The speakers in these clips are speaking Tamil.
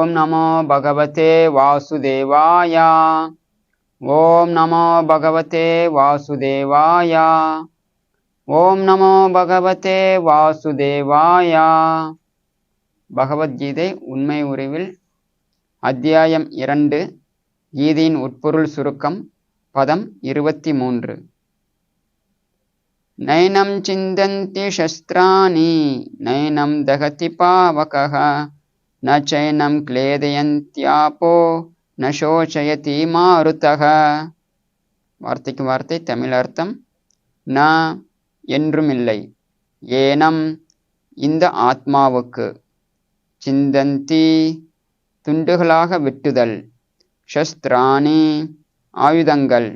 ஓம் நமோ பகவதே வாசுதேவாய. ஓம் நமோ பகவதே வாசுதேவாய. ஓம் நமோ பகவதே வாசுதேவாய. பகவத்கீதை உண்மை உருவில் அத்தியாயம் 2, கீதையின் உட்பொருள் சுருக்கம், பதம் 23. நைனம் சிந்தந்தி சஸ்திராணி நைனம் தகதி பாவகः ந சைனம் க்லேதயந்த்யாபோ ந சோஷயதி மாருதः. வார்த்தைக்கு வார்த்தை தமிழ் அர்த்தம்: ந என்றும் இல்லை, ஏனம் இந்த ஆத்மாவுக்கு, சிந்தந்தி துண்டுகளாக வெட்டுதல், சஸ்திராணி ஆயுதங்கள்,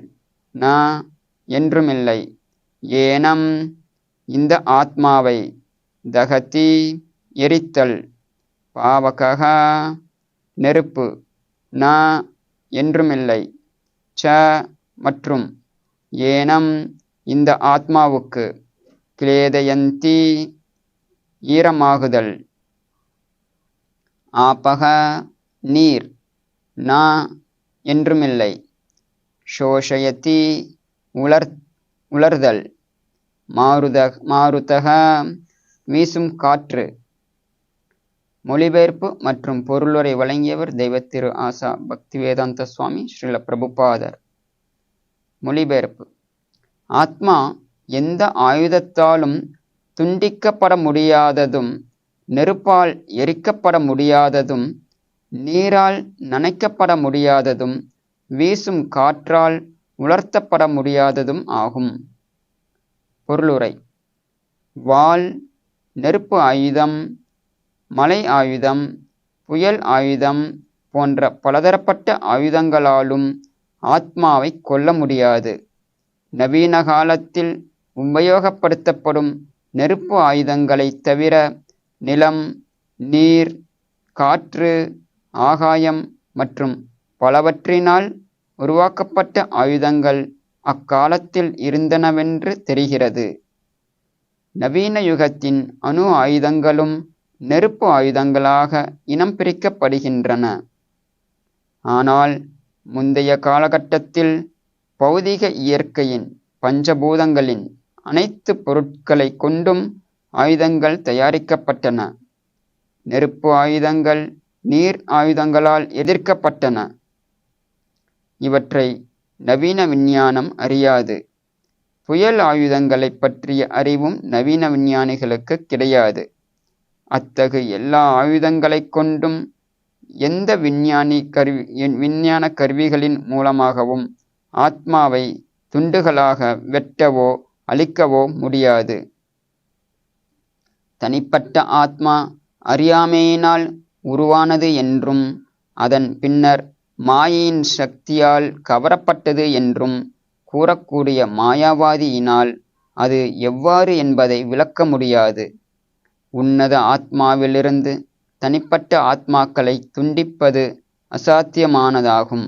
ந என்றுமில்லை, ஏனம் இந்த ஆத்மாவை, தகதி எரித்தல், பாவகः நெருப்பு, ந என்றுமில்லை, ச மற்றும், ஏனம் இந்த ஆத்மாவுக்கு, க்லேதயந்தி ஈரமாகுதல், ஆபக நீர், ந என்றுமில்லை, சோஷயதி உலர்தல், மாருதக வீசும் காற்று. மொழிபெயர்ப்பு மற்றும் பொருளுரை வழங்கியவர் தெய்வத்திரு ஆசா பக்திவேதாந்த சுவாமி ஸ்ரீல பிரபுபாதர். மொழிபெயர்ப்பு: ஆத்மா எந்த ஆயுதத்தாலும் துண்டிக்கப்பட முடியாததும், நெருப்பால் எரிக்கப்பட முடியாததும், நீரால் நனைக்கப்பட முடியாததும், வீசும் காற்றால் உலர்த்தப்பட முடியாததும் ஆகும். பொருளுரை: வாள் நெருப்பு ஆயுதம், மலை ஆயுதம், புயல் ஆயுதம் போன்ற பலதரப்பட்ட ஆயுதங்களாலும் ஆத்மாவை கொல்ல முடியாது. நவீன காலத்தில் உபயோகப்படுத்தப்படும் நெருப்பு ஆயுதங்களைத் தவிர நிலம், நீர், காற்று, ஆகாயம் மற்றும் பலவற்றினால் உருவாக்கப்பட்ட ஆயுதங்கள் அக்காலத்தில் இருந்தனவென்று தெரிகிறது. நவீன யுகத்தின் அணு ஆயுதங்களும் நெருப்பு ஆயுதங்களாக இனம் பிரிக்கப்படுகின்றன. ஆனால் முந்தைய காலகட்டத்தில் பௌதிக இயற்கையின் பஞ்சபூதங்களின் அனைத்து பொருட்களை கொண்டும் ஆயுதங்கள் தயாரிக்கப்பட்டன. நெருப்பு ஆயுதங்கள் நீர் ஆயுதங்களால் எதிர்க்கப்பட்டன. இவற்றை நவீன விஞ்ஞானம் அறியாது. புயல் ஆயுதங்களை பற்றிய அறிவும் நவீன விஞ்ஞானிகளுக்கு கிடையாது. அத்தகு எல்லா ஆயுதங்களைக் கொண்டும் எந்த விஞ்ஞான கருவிகளின் மூலமாகவும் ஆத்மாவை துண்டுகளாக வெட்டவோ அழிக்கவோ முடியாது. தனிப்பட்ட ஆத்மா அறியாமையினால் உருவானது என்றும், அதன் பின்னர் மாயையின் சக்தியால் கவரப்பட்டது என்றும் கூறக்கூடிய மாயாவாதியினால் அது எவ்வாறு என்பதை விளக்க முடியாது. உன்னத ஆத்மாவிலிருந்து தனிப்பட்ட ஆத்மாக்களை துண்டிப்பது அசாத்தியமானதாகும்.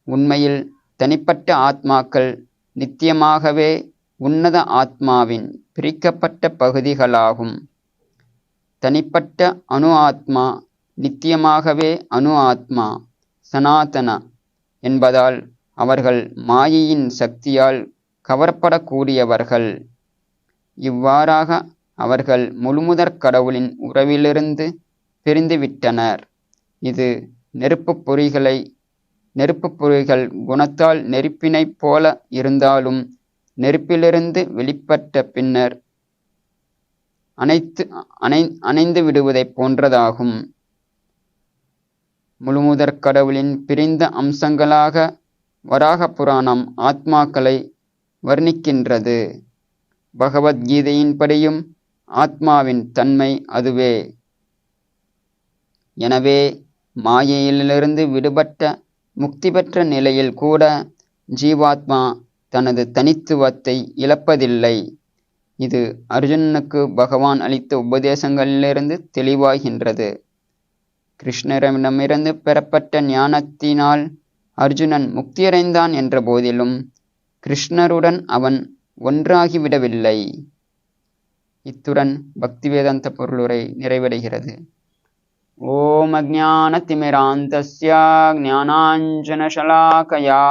உண்மையில் தனிப்பட்ட ஆத்மாக்கள் நித்தியமாகவே உன்னத ஆத்மாவின் பிரிக்கப்பட்ட பகுதிகளாகும். தனிப்பட்ட அணு ஆத்மா நித்தியமாகவே அணு ஆத்மா, சனாதன என்பதால் அவர்கள் மாயையின் சக்தியால் கவரப்படக்கூடியவர்கள். இவ்வாறாக அவர்கள் முழுமுதற் கடவுளின் உறவிலிருந்து பிரிந்துவிட்டனர். இது நெருப்புப் பொறிகள் குணத்தால் நெருப்பினைப் போல இருந்தாலும் நெருப்பிலிருந்து வெளிப்பட்ட பின்னர் அணைந்து விடுவதைப் போன்றதாகும். முழுமுதற் கடவுளின் பிரிந்த அம்சங்களாக வராக புராணம் ஆத்மாக்களை வர்ணிக்கின்றது. பகவத்கீதையின்படியும் ஆத்மாவின் தன்மை அதுவே. எனவே மாயையிலிருந்து விடுபட்ட முக்தி பெற்ற நிலையில் கூட ஜீவாத்மா தனது தனித்துவத்தை இழப்பதில்லை. இது அர்ஜுனனுக்கு பகவான் அளித்த உபதேசங்களிலிருந்து தெளிவாகின்றது. கிருஷ்ணரிடமிருந்து பெறப்பட்ட ஞானத்தினால் அர்ஜுனன் முக்தியடைந்தான் என்ற போதிலும் கிருஷ்ணருடன் அவன் ஒன்றாகிவிடவில்லை. இத்துடன் பக்திவேதாந்த பொருளுரை நிறைவடைகிறது. ஓம் அஜ்ஞானதிமிராந்தஸ்ய ஞானாஞ்சனசலாகயா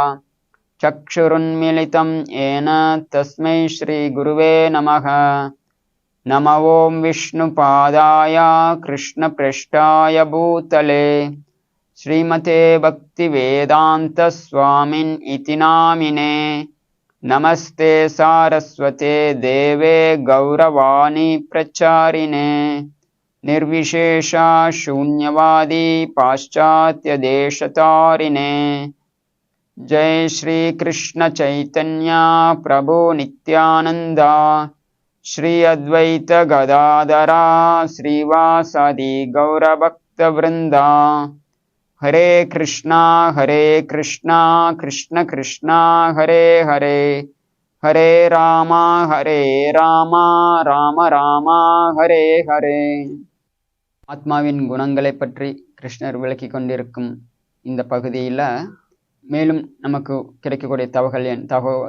சக்ஷுருன்மிலிதம் ஏன தஸ்மை ஸ்ரீகுருவே நமः. நம ஓம் விஷ்ணுபாதாய கிருஷ்ணப்ரஷ்டாய பூதலே ஸ்ரீமதே பக்திவேதாந்த ஸ்வாமின் இதி நாமினே. நமஸ்தே சாரஸ்வதே தேவே கௌரவாணி பிரச்சாரிணே நிர்விசேஷா சூன்யவாதி பாश्चात्य தேசதாரிணே. ஜெய் ஸ்ரீ கிருஷ்ண சைத்தன்ய பிரபு நித்யானந்தா ஸ்ரீ அத்வைத கதாதரா ஸ்ரீவாசாதி கௌரபக்த விருந்தா. ஹரே கிருஷ்ணா கிருஷ்ண கிருஷ்ணா ஹரே ஹரே ஹரே ராமா ராம ராமா ஹரே ஹரே. ஆத்மாவின் குணங்களை பற்றி கிருஷ்ணர் விளக்கி கொண்டிருக்கும் இந்த பகுதியில் மேலும் நமக்கு கிடைக்கக்கூடிய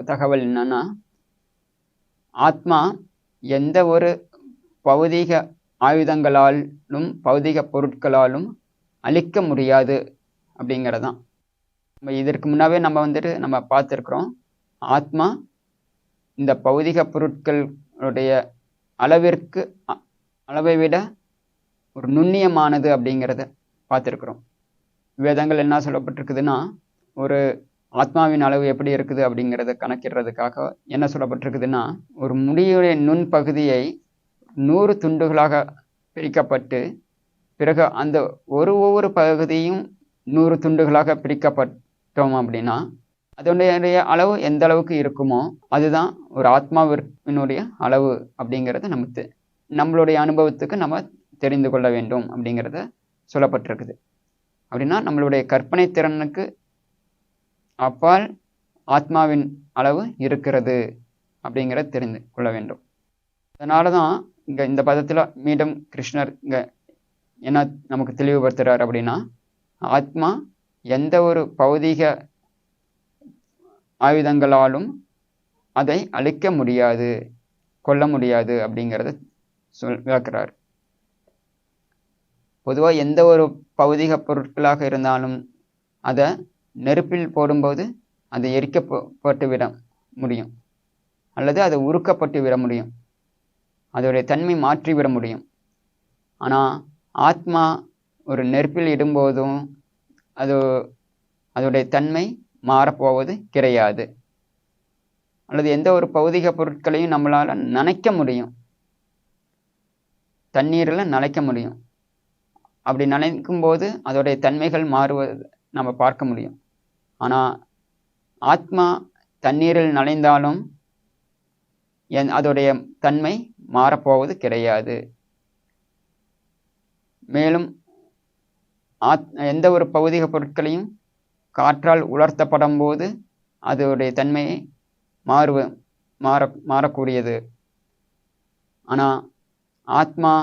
தகவல் என்னன்னா, ஆத்மா எந்த ஒரு பௌதீக ஆயுதங்களாலும் பௌதீக பொருட்களாலும் அழிக்க முடியாது அப்படிங்கிறதான். நம்ம இதற்கு முன்னாவே நம்ம பார்த்துருக்குறோம். ஆத்மா இந்த பௌதிக பொருட்களுடைய அளவை விட ஒரு நுண்ணியமானது அப்படிங்கிறத பார்த்துருக்குறோம். வேதங்கள் என்ன சொல்லப்பட்டிருக்குதுன்னா, ஒரு ஆத்மாவின் அளவு எப்படி இருக்குது அப்படிங்கிறத கணக்கிடுறதுக்காக என்ன சொல்லப்பட்டிருக்குதுன்னா, ஒரு முடியுடைய நுண்பகுதியை 100 துண்டுகளாக பிரிக்கப்பட்டு பிறகு அந்த ஒவ்வொரு பகுதியும் 100 துண்டுகளாக பிரிக்கப்பட்டோம் அப்படின்னா அதனுடைய அளவு எந்த அளவுக்கு இருக்குமோ அதுதான் ஒரு ஆத்மாவினுடைய அளவு அப்படிங்கிறத நம்மளுடைய அனுபவத்துக்கு நம்ம தெரிந்து கொள்ள வேண்டும் அப்படிங்கிறத சொல்லப்பட்டிருக்குது. அப்படின்னா நம்மளுடைய கற்பனை திறனுக்கு அப்பால் ஆத்மாவின் அளவு இருக்கிறது அப்படிங்கிறத தெரிந்து கொள்ள வேண்டும். அதனால தான் இந்த பதத்தில் மீண்டும் கிருஷ்ணர் என்ன நமக்கு தெளிவுபடுத்துகிறார் அப்படின்னா, ஆத்மா எந்த ஒரு பௌதீக ஆயுதங்களாலும் அதை அழிக்க முடியாது, கொல்ல முடியாது அப்படிங்கிறத விளக்குறார். பொதுவாக எந்த ஒரு பௌதீக பொருட்களாக இருந்தாலும் அதை நெருப்பில் போடும்போது அது எரிக்கப்பட்டு விட முடியும், அல்லது அது உருக்கப்பட்டு விட முடியும், அதோடைய தன்மை மாற்றிவிட முடியும். ஆனால் ஆத்மா ஒரு நெருப்பில் இடும்போதும் அதோடைய தன்மை மாறப்போவது கிடையாது. அல்லது எந்த ஒரு பௌதிக பொருட்களையும் நம்மளால் நனைக்க முடியும், தண்ணீரில் நனைக்க முடியும். அப்படி நனைக்கும் போது அதோடைய தன்மைகள் மாறுவது நம்ம பார்க்க முடியும். ஆனால் ஆத்மா தண்ணீரில் நனைந்தாலும் அதோடைய தன்மை மாறப்போவது கிடையாது. மேலும் எந்த ஒரு பௌதிக பொருட்களையும் காற்றால் உலர்த்தப்படும் போது அதோடைய தன்மையை மாறக்கூடியது. ஆனால் ஆத்மா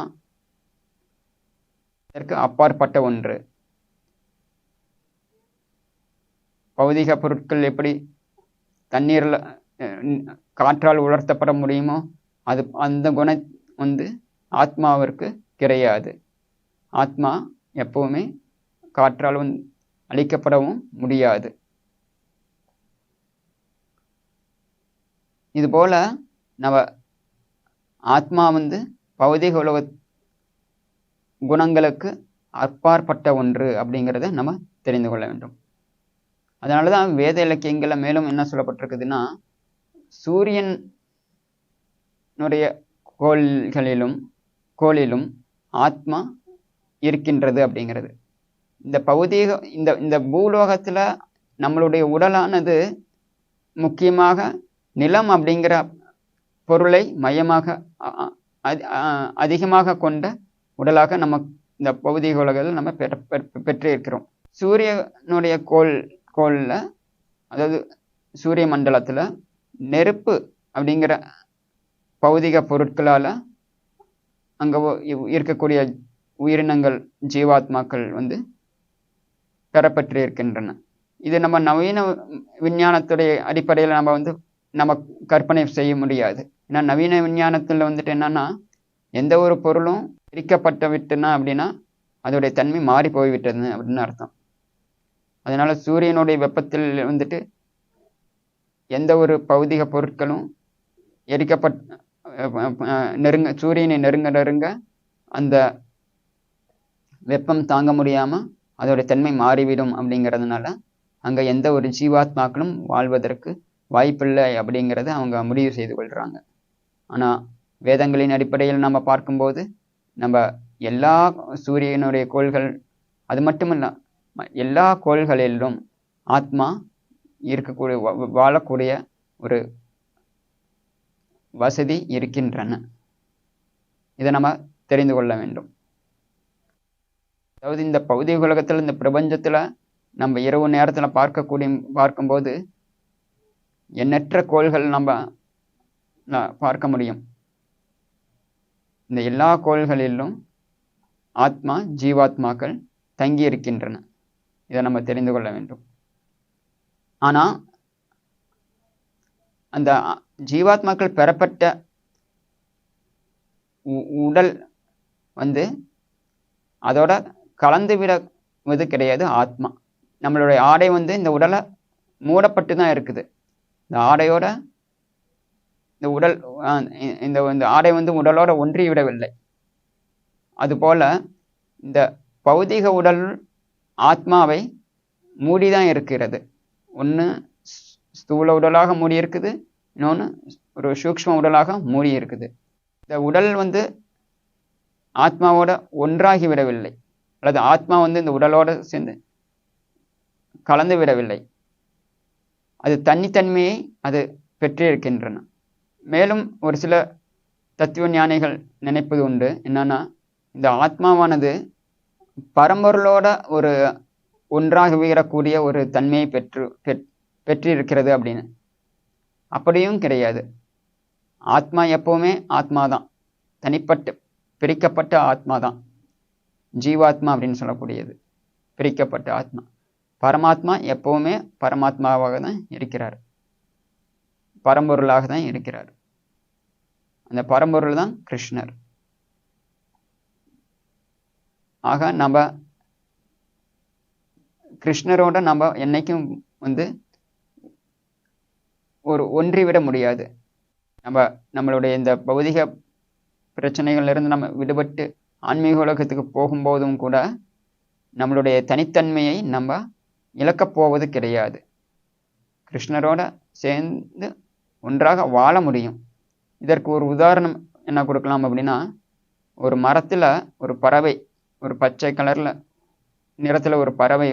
இதற்கு அப்பாற்பட்ட ஒன்று. பௌதிக பொருட்கள் எப்படி தண்ணீரில் காற்றால் உலர்த்தப்பட முடியுமோ அந்த குணம் ஆத்மாவிற்கு கிடையாது. ஆத்மா எப்பவுமே காற்றால் அழிக்கப்படவும் முடியாது. இதுபோல நம்ம ஆத்மா பௌதிக உலக குணங்களுக்கு அப்பாற்பட்ட ஒன்று அப்படிங்கிறத நம்ம தெரிந்து கொள்ள வேண்டும். அதனால தான் வேத இலக்கியங்களில் மேலும் என்ன சொல்லப்பட்டிருக்குதுன்னா, சூரியனுடைய கோளிலும் ஆத்மா இருக்கின்றது அப்படிங்கிறது. இந்த பௌதீக இந்த பூலோகத்தில் நம்மளுடைய உடலானது முக்கியமாக நிலம் அப்படிங்கிற பொருளை மையமாக அதிகமாக கொண்ட உடலாக நம்ம இந்த பௌதீக உலகில் நம்ம பெற்றிருக்கிறோம். சூரியனுடைய கோளில், அதாவது சூரிய மண்டலத்தில் நெருப்பு அப்படிங்கிற பௌதிக பொருட்களால் அங்கே இருக்கக்கூடிய உயிரினங்கள், ஜீவாத்மாக்கள் பெறப்பட்டு இருக்கின்றன. இது நம்ம நவீன விஞ்ஞானத்துடைய அடிப்படையில் நம்ம கற்பனை செய்ய முடியாது. ஏன்னா நவீன விஞ்ஞானத்தில் என்னன்னா, எந்த ஒரு பொருளும் பிரிக்கப்பட்டு விட்டுனா அப்படின்னா அதோடைய தன்மை மாறி போய்விட்டது அப்படின்னு அர்த்தம். அதனால சூரியனுடைய வெப்பத்தில் வந்துட்டு எந்த ஒரு பௌதிக பொருட்களும் சூரியனை நெருங்க அந்த வெப்பம் தாங்க முடியாம அதோடைய தன்மை மாறிவிடும். அப்படிங்கிறதுனால அங்க எந்த ஒரு ஜீவாத்மாக்களும் வாழ்வதற்கு வாய்ப்பில்லை அப்படிங்கிறத அவங்க முடிவு செய்து கொள்றாங்க. ஆனா வேதங்களின் அடிப்படையில் நம்ம பார்க்கும்போது நம்ம எல்லா சூரியனுடைய கோள்கள் அது மட்டுமல்ல எல்லா கோள்களிலும் ஆத்மா இருக்கக்கூடிய வாழக்கூடிய ஒரு வசதி இருக்கின்றன. இதை நம்ம தெரிந்து கொள்ள வேண்டும். அதாவது இந்த பௌதிக உலகத்துல இந்த பிரபஞ்சத்துல நம்ம இரவு நேரத்துல பார்க்கும்போது எண்ணற்ற கோள்கள் நம்ம பார்க்க முடியும். இந்த எல்லா கோள்களிலும் ஆத்மா ஜீவாத்மாக்கள் தங்கி இருக்கின்றன. இதை நம்ம தெரிந்து கொள்ள வேண்டும். ஆனா அந்த ஜீவாத்மாக்கள் பெறப்பட்ட உடல் அதோட கலந்து விடுவது கிடையாது. ஆத்மா நம்மளுடைய ஆடை இந்த உடலை மூடப்பட்டு தான் இருக்குது. இந்த ஆடையோட இந்த உடல் இந்த ஆடை உடலோட ஒன்றி விடவில்லை. அதுபோல இந்த பௌதிக உடல் ஆத்மாவை மூடிதான் இருக்கிறது. ஒன்று ஸ்தூல உடலாக மூடி இருக்குது, இன்னொன்று ஒரு சூக்ஷ்ம உடலாக மூடி இருக்குது. இந்த உடல் ஆத்மாவோட ஒன்றாகி விடவில்லை, அல்லது ஆத்மா இந்த உடலோட சேர்ந்து கலந்து விடவில்லை. அது தனித்தன்மையை அது பெற்றிருக்கின்றன. மேலும் ஒரு சில தத்துவ ஞானிகள் நினைப்பது உண்டு, என்னன்னா இந்த ஆத்மாவானது பரம்பொருளோட ஒரு ஒன்றாக வீரக்கூடிய ஒரு தன்மையை பெற்றிருக்கிறது அப்படின்னு. அப்படியும் கிடையாது. ஆத்மா எப்பவுமே ஆத்மாதான், தனிப்பட்ட பிரிக்கப்பட்ட ஆத்மா தான் ஜீவாத்மா அப்படின்னு சொல்லக்கூடியது, பிரிக்கப்பட்ட ஆத்மா. பரமாத்மா எப்பவுமே பரமாத்மாவாக தான் இருக்கிறார், பரம்பொருளாக தான் இருக்கிறார். அந்த பரம்பொருள் தான் கிருஷ்ணர். ஆக நம்ம கிருஷ்ணரோட நம்ம என்னைக்கும் ஒரு ஒன்றிவிட முடியாது. நம்மளுடைய இந்த பௌதிக பிரச்சனைகள்ல இருந்து நம்ம விடுபட்டு ஆன்மீக உலகத்துக்கு போகும்போதும் கூட நம்மளுடைய தனித்தன்மையை நம்ம இழக்கப் போவது கிடையாது. கிருஷ்ணரோட சேர்ந்து ஒன்றாக வாழ முடியும். இதற்கு ஒரு உதாரணம் என்ன கொடுக்கலாம் அப்படின்னா, ஒரு மரத்துல ஒரு பறவை, ஒரு பச்சை கலர்ல நிறத்துல ஒரு பறவை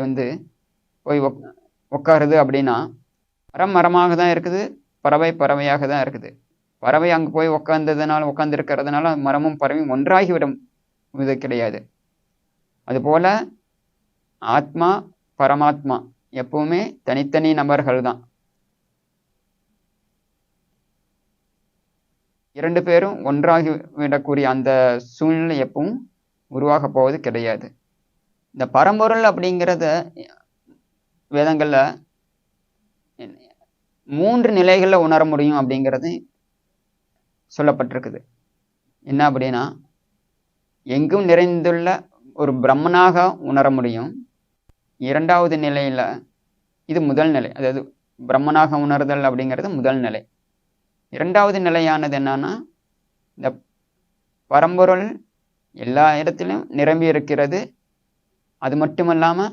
போய் உட்காருது அப்படின்னா, மரமாக தான் இருக்குது, பறவை பறவையாக தான் இருக்குது. பறவை அங்கே போய் உட்கார்ந்து இருக்கிறதுனால மரமும் பறவையும் ஒன்றாகிவிடும் இது கிடையாது. அதுபோல ஆத்மா பரமாத்மா எப்பவுமே தனித்தனி நபர்கள் தான். இரண்டு பேரும் ஒன்றாகி விடக்கூடிய அந்த சூழ்நிலை எப்பவும் உருவாக போவது கிடையாது. இந்த பரம்பொருள் அப்படிங்கிறத வேதங்கள்ல 3 நிலைகள்ல உணர முடியும் அப்படிங்கிறது சொல்லப்பட்டிருக்குது. என்ன அப்படின்னா, எங்கும் நிறைந்துள்ள ஒரு பிரம்மனாக உணர முடியும். 2வது நிலையில, இது முதல் நிலை, அதாவது பிரம்மனாக உணர்தல் அப்படிங்கிறது முதல் நிலை. 2வது நிலையானது என்னன்னா, இந்த பரம்பொருள் எல்லா இடத்திலும் நிரம்பி இருக்கிறது. அது மட்டுமல்லாம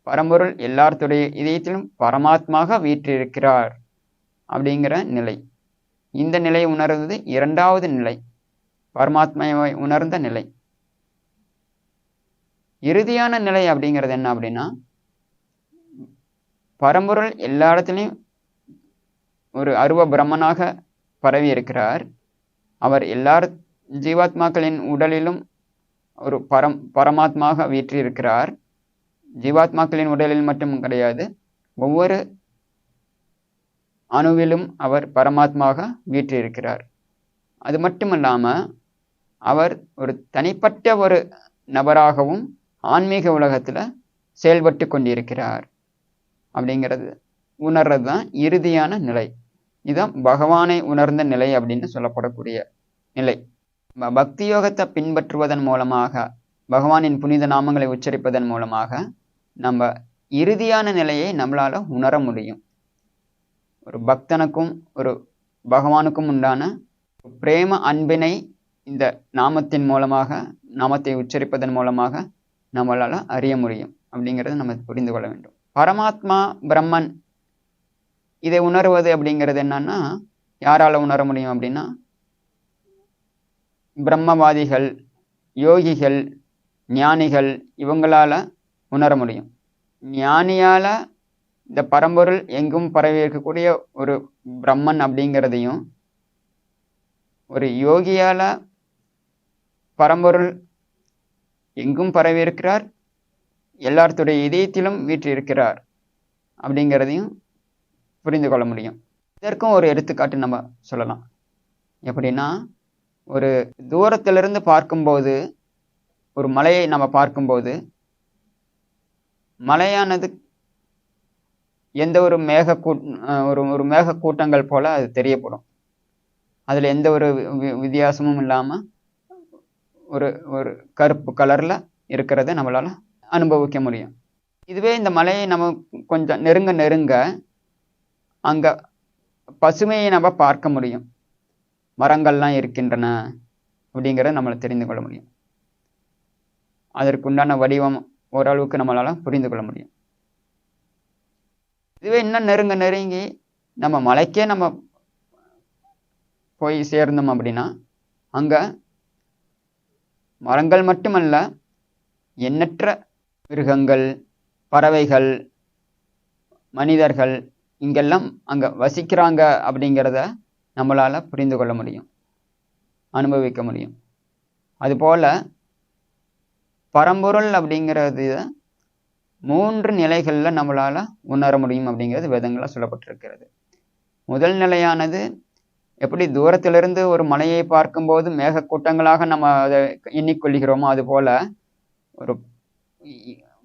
பரம்பொருள் எல்லாத்துடைய இதயத்திலும் பரமாத்மாக வீற்றிருக்கிறார் அப்படிங்கிற நிலை. இந்த நிலையை உணர்வது 2வது நிலை, பரமாத்மாவை உணர்ந்த நிலை. இறுதியான நிலை அப்படிங்கிறது என்ன அப்படின்னா, பரம்பொருள் எல்லா இடத்துலையும் ஒரு அருவ பிரம்மனாக பரவி இருக்கிறார். அவர் எல்லார் ஜீவாத்மாக்களின் உடலிலும் ஒரு பரமாத்மாக வீற்றிருக்கிறார். ஜீவாத்மாக்களின் உடலில் மட்டும் கிடையாது, ஒவ்வொரு அணுவிலும் அவர் பரமாத்மாக வீற்றிருக்கிறார். அது மட்டுமல்லாம அவர் ஒரு தனிப்பட்ட ஒரு நபராகவும் ஆன்மீக உலகத்துல செயல்பட்டு கொண்டிருக்கிறார் அப்படிங்கிறது உணர்றது தான் இறுதியான நிலை. இதுதான் பகவானை உணர்ந்த நிலை அப்படின்னு சொல்லப்படக்கூடிய நிலை. பக்தி யோகத்தை பின்பற்றுவதன் மூலமாக பகவானின் புனித நாமங்களை உச்சரிப்பதன் மூலமாக நம்ம இறுதியான நிலையை நம்மளால் உணர முடியும். ஒரு பக்தனுக்கும் ஒரு பகவானுக்கும் உண்டான பிரேம அன்பினை இந்த நாமத்தின் மூலமாக, நாமத்தை உச்சரிப்பதன் மூலமாக நம்மளால் அறிய முடியும் அப்படிங்கிறத நம்ம புரிந்து கொள்ள வேண்டும். பரமாத்மா பிரம்மன் இதை உணர்வது அப்படிங்கிறது என்னன்னா, யாரால உணர முடியும் அப்படின்னா, பிரம்மவாதிகள், யோகிகள், ஞானிகள், இவங்களால உணர முடியும். ஞானியால இந்த பரம்பொருள் எங்கும் பரவி இருக்கக்கூடிய ஒரு பிரம்மன் அப்படிங்கிறதையும், ஒரு யோகியால பரம்பொருள் எங்கும் பரவி இருக்கிறார், எல்லாத்துடைய இதயத்திலும் வீற்றிருக்கிறார் அப்படிங்கிறதையும் புரிந்து கொள்ள முடியும். இதற்கும் ஒரு எடுத்துக்காட்டு நம்ம சொல்லலாம். எப்படின்னா, ஒரு தூரத்திலிருந்து பார்க்கும்போது, ஒரு மலையை நம்ம பார்க்கும்போது, மலையானது எந்த ஒரு ஒரு மேக கூட்டங்கள் போல அது தெரியப்படும். அதில் எந்த ஒரு வித்தியாசமும் இல்லாமல் ஒரு ஒரு கருப்பு கலரில் இருக்கிறத நம்மளால் அனுபவிக்க முடியும். இதுவே இந்த மலையை நம்ம கொஞ்சம் நெருங்க நெருங்க அங்கே பசுமையை நம்ம பார்க்க முடியும். மரங்கள்லாம் இருக்கின்றன அப்படிங்கிறத நம்மளை தெரிந்து கொள்ள முடியும். அதற்குண்டான வடிவம் ஓரளவுக்கு நம்மளால் புரிந்து கொள்ள முடியும். இதுவே இன்னும் நெருங்க நெருங்கி நம்ம மலைக்கே நம்ம போய் சேர்ந்தோம் அப்படின்னா, அங்கே மரங்கள் மட்டுமல்ல, எண்ணற்ற மிருகங்கள், பறவைகள், மனிதர்கள் இங்கெல்லாம் அங்கே வசிக்கிறாங்க அப்படிங்கிறத நம்மளால் புரிந்து கொள்ள முடியும், அனுபவிக்க முடியும். அதுபோல் பரம்பொருள் அப்படிங்கிறது 3 நிலைகளில் நம்மளால் உணர முடியும் அப்படிங்கிறது வேதங்களாக சொல்லப்பட்டிருக்கிறது. முதல் நிலையானது எப்படி தூரத்திலிருந்து ஒரு மலையை பார்க்கும்போது மேகக்கூட்டங்களாக நம்ம அதை எண்ணிக்கொள்கிறோமோ, அதுபோல் ஒரு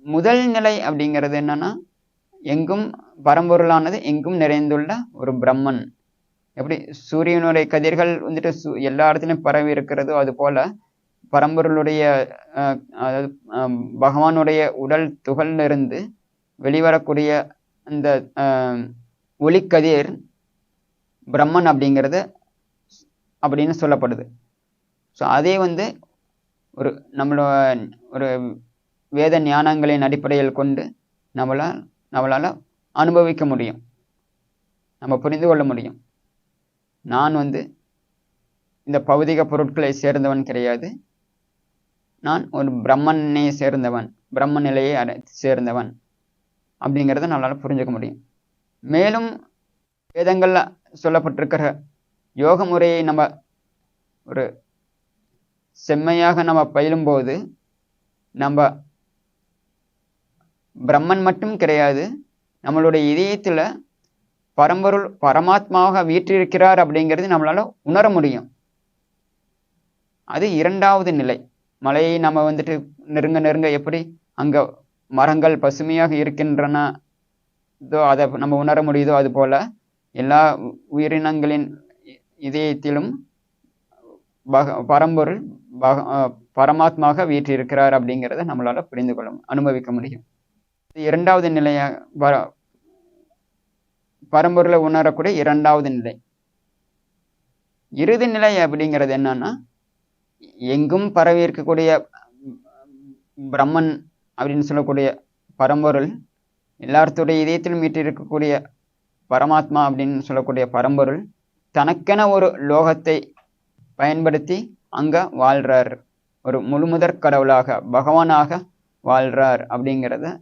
முதல் நிலை அப்படிங்கிறது என்னன்னா, எங்கும் பரம்பொருளானது எங்கும் நிறைந்துள்ள ஒரு பிரம்மன். எப்படி சூரியனுடைய கதிர்கள் வந்துட்டு எல்லா இடத்துலையும் பரவி இருக்கிறதோ, அதுபோல் பரம்பொருளுடைய அதாவது பகவானுடைய உடல் துகளிலிருந்து வெளிவரக்கூடிய அந்த ஒளிக்கதிர் பிரம்மன் அப்படிங்கிறது அப்படின்னு சொல்லப்படுது. ஸோ அதே ஒரு வேத ஞானங்களின் அடிப்படையில் கொண்டு நம்மளால் அனுபவிக்க முடியும், நம்ம புரிந்து கொள்ள முடியும். நான் இந்த பௌதிக பொருட்களை சேர்ந்தவன் கிடையாது, நான் ஒரு பிரம்மனை சேர்ந்தவன், பிரம்ம நிலையை சேர்ந்தவன் அப்படிங்கிறத நம்மளால் புரிஞ்சுக்க முடியும். மேலும் வேதங்களில் சொல்லப்பட்டிருக்கிற யோக முறையை நம்ம ஒரு செம்மையாக நம்ம பயிலும்போது, நம்ம பிரம்மன் மட்டும் கிடையாது, நம்மளுடைய இதயத்தில் பரம்பொருள் பரமாத்மாவாக வீற்றிருக்கிறார் அப்படிங்கிறது நம்மளால் உணர முடியும். அது 2வது நிலை. மலையை நம்ம நெருங்க நெருங்க எப்படி அங்கே மரங்கள் பசுமையாக இருக்கின்றனதோ அதை நம்ம உணர முடியுதோ, அதுபோல் எல்லா உயிரினங்களின் இதயத்திலும் பரம்பொருள் பரமாத்மாக வீற்றிருக்கிறார் அப்படிங்கிறத நம்மளால் புரிந்து கொள்ள அனுபவிக்க முடியும். 2வது நிலையாக பரம்பொருளை உணரக்கூடிய 2வது நிலை. இறுதி நிலை அப்படிங்கிறது என்னன்னா, எங்கும் பரவி இருக்கக்கூடிய பிரம்மன் அப்படின்னு சொல்லக்கூடிய பரம்பொருள், எல்லாத்துடைய இதயத்திலும் வீற்றிருக்கக்கூடிய பரமாத்மா அப்படின்னு சொல்லக்கூடிய பரம்பொருள் தனக்கென ஒரு லோகத்தை பயன்படுத்தி அங்கே வாழ்றார், ஒரு முழுமுதற் கடவுளாக பகவானாக வாழ்றார் அப்படிங்கிறத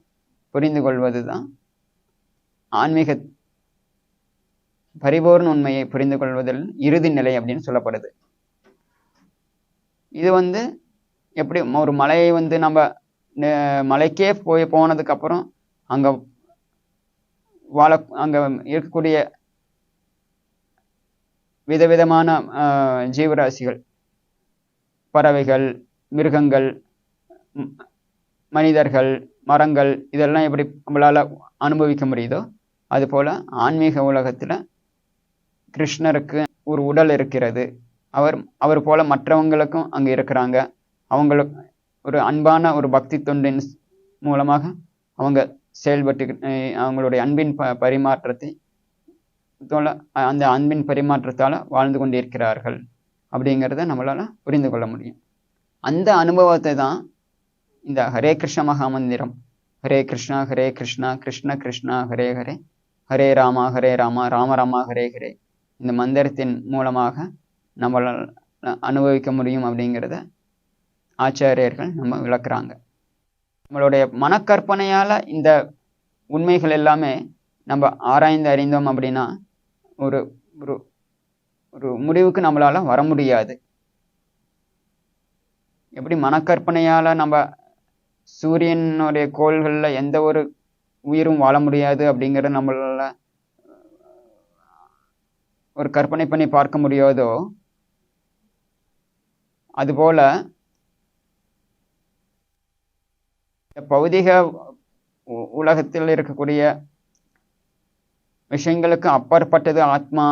புரிந்து கொள்வது தான் ஆன்மீக பரிபூர்ண உண்மையை புரிந்து கொள்வதில் இறுதி நிலை அப்படின்னு சொல்லப்படுது. இது எப்படி ஒரு மலையை நம்ம மலைக்கே போனதுக்கப்புறம் அங்கே அங்கே இருக்கக்கூடிய விதவிதமான ஜீவராசிகள், பறவைகள், மிருகங்கள், மனிதர்கள், மரங்கள், இதெல்லாம் எப்படி நம்மளால் அனுபவிக்க முடியுதோ, அதுபோல் ஆன்மீக உலகத்தில் கிருஷ்ணருக்கு ஒரு உடல் இருக்கிறது, அவர் போல மற்றவங்களுக்கும் அங்கே இருக்கிறாங்க, அவங்களுக்கு ஒரு அன்பான ஒரு பக்தி தொண்டின் மூலமாக அவங்க செயல்பட்டு அவங்களுடைய அன்பின் பரிமாற்றத்தை அந்த அன்பின் பரிமாற்றத்தால் வாழ்ந்து கொண்டிருக்கிறார்கள் அப்படிங்கிறத நம்மளால் புரிந்து கொள்ள முடியும். அந்த அனுபவத்தை தான் இந்த ஹரே கிருஷ்ண மகாமந்திரம், ஹரே கிருஷ்ணா கிருஷ்ண கிருஷ்ணா ஹரே ஹரே, ஹரே ராமா ராம ராமா ஹரே ஹரே, இந்த மந்திரத்தின் மூலமாக நம்மளால் அனுபவிக்க முடியும் அப்படிங்கிறத ஆச்சாரியர்கள் நம்ம விளக்குறாங்க. நம்மளுடைய மனக்கற்பனையால் இந்த உண்மைகள் எல்லாமே நம்ம ஆராய்ந்து அறிந்தோம் அப்படின்னா ஒரு ஒரு ஒரு முடிவுக்கு நம்மளால் வர முடியாது. எப்படி மனக்கற்பனையால் நம்ம சூரியனுடைய கோள்களில் எந்த ஒரு உயிரும் வாழ முடியாது அப்படிங்கிறத நம்மளால் ஒரு கற்பனை பண்ணி பார்க்க முடியாதோ, அதுபோல பௌதிக உலகத்தில் இருக்கக்கூடிய விஷயங்களுக்கு அப்பாற்பட்டது ஆத்மா,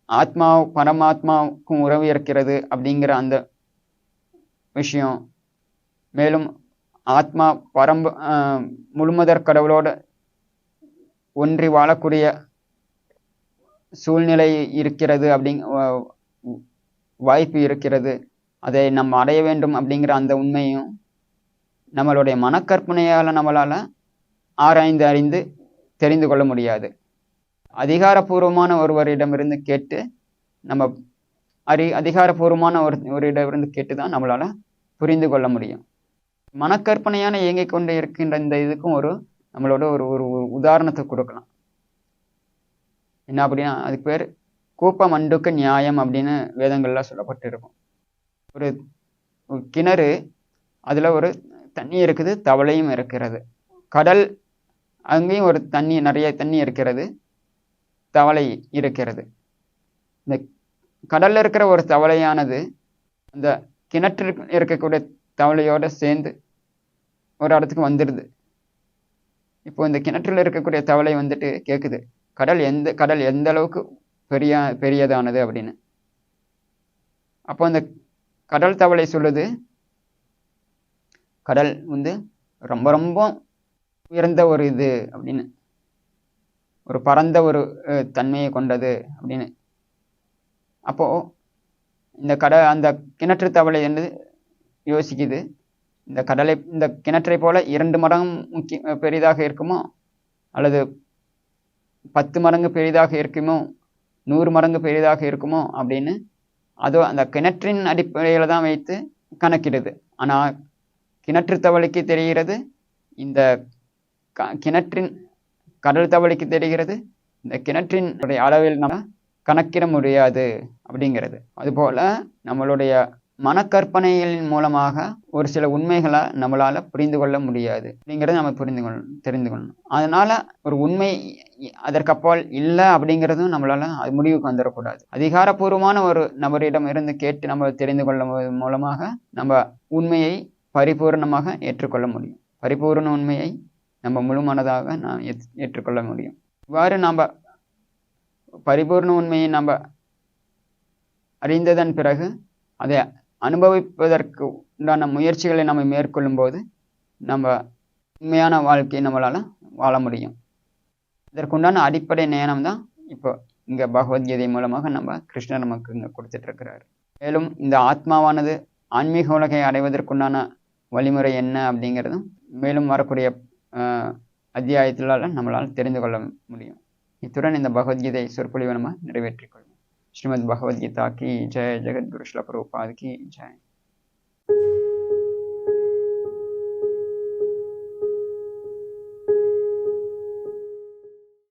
ஆத்மா பரமாத்மாவுக்கும் உறவு இருக்கிறது அப்படிங்கிற அந்த விஷயம், மேலும் ஆத்மா முழுமுதற் கடவுளோட ஒன்றி வாழக்கூடிய சூழ்நிலை இருக்கிறது, வாய்ப்பு இருக்கிறது, அதை நம்ம அடைய வேண்டும் அப்படிங்கிற அந்த உண்மையும் நம்மளுடைய மனக்கற்பனையால் நம்மளால் ஆராய்ந்து அறிந்து தெரிந்து கொள்ள முடியாது. அதிகாரப்பூர்வமான ஒருவரிடமிருந்து கேட்டு நம்ம அதிகாரப்பூர்வமான ஒருவரிடமிருந்து கேட்டு தான் நம்மளால் புரிந்து கொள்ள முடியும். மனக்கற்பனையான இயங்கிக் கொண்டு இருக்கின்ற இந்த இதுக்கும் நம்மளோட ஒரு உதாரணத்தை கொடுக்கலாம். என்ன அப்படின்னா, அதுக்கு பேர் கூப்ப மண்டுக்க நியாயம் அப்படின்னு வேதங்கள்லாம் சொல்லப்பட்டிருக்கும். ஒரு கிணறு, அதில் ஒரு தண்ணி இருக்குது, தவளையும் இருக்கிறது. கடல், அங்கேயும் ஒரு நிறைய தண்ணி இருக்கிறது, தவளை இருக்கிறது. இந்த கடல்ல இருக்கிற ஒரு தவளையானது அந்த கிணற்றில் இருக்கக்கூடிய தவளையோட சேர்ந்து ஒரு இடத்துக்கு வந்துடுது. இப்போ இந்த கிணற்றில் இருக்கக்கூடிய தவளை வந்துட்டு கேட்குது, கடல் எந்த அளவுக்கு பெரியதானது அப்படின்னு. அப்போ அந்த கடல் தவளை சொல்லுது, கடல் ரொம்ப ரொம்ப உயர்ந்த ஒரு இது அப்படின்னு, ஒரு பரந்த ஒரு தன்மையை கொண்டது அப்படின்னு. அப்போ அந்த கிணற்று தவளை யோசிக்குது, இந்த கிணற்றை போல 2 மடங்கு பெரிதாக இருக்குமோ, அல்லது 10 மடங்கு பெரிதாக இருக்குமோ, 100 மடங்கு பெரிதாக இருக்குமோ அப்படின்னு அந்த கிணற்றின் அடிப்படையில் தான் வைத்து கணக்கிடுது. ஆனால் கிணற்று தவளைக்கு தெரிகிறது, இந்த கடல் தவளைக்கு தெரிகிறது, இந்த கிணற்றின் அளவில் நம்ம கணக்கிட முடியாது அப்படிங்கிறது. அதுபோல நம்மளுடைய மனக்கற்பனைகளின் மூலமாக ஒரு சில உண்மைகளை நம்மளால புரிந்து கொள்ள முடியாது அப்படிங்கிறத நம்ம தெரிந்து கொள்ளணும். அதனால ஒரு உண்மை அதற்கப்பால் இல்லை அப்படிங்கிறதும் நம்மளால அது முடிவுக்கு வந்துடக்கூடாது. அதிகாரப்பூர்வமான ஒரு நபரிடம் இருந்து கேட்டு நம்ம தெரிந்து கொள்ள மூலமாக நம்ம உண்மையை பரிபூர்ணமாக ஏற்றுக்கொள்ள முடியும். பரிபூர்ண உண்மையை நம்ம முழு மனதாக நாம் ஏற்றுக்கொள்ள முடியும். இவ்வாறு நம்ம பரிபூர்ண உண்மையை நம்ம அறிந்ததன் பிறகு அதை அனுபவிப்பதற்கு உண்டான முயற்சிகளை நம்ம மேற்கொள்ளும் போது நம்ம உண்மையான வாழ்க்கையை நம்மளால் வாழ முடியும். இதற்குண்டான அடிப்படை ஞானம் தான் இப்போ இங்கே பகவத்கீதை மூலமாக நம்ம கிருஷ்ணர் நமக்கு இங்கே கொடுத்துட்டு இருக்கிறார். மேலும் இந்த ஆத்மாவானது ஆன்மீக உலகை அடைவதற்குண்டான வழிமுறை என்ன அப்படிங்கிறதும் மேலும் வரக்கூடிய அத்தியாயத்திலால் நம்மளால் தெரிந்து கொள்ள முடியும். இத்துடன் இந்த பகவத்கீதை சொற்பொழிவை நம்ம நிறைவேற்றிக் கொள்வோம். ஸ்ரீமத் பகவத்கீதா கி ஜெய, ஜெகத்குரு ஸ்ரீல பிரபுபாத் கி ஜெய்.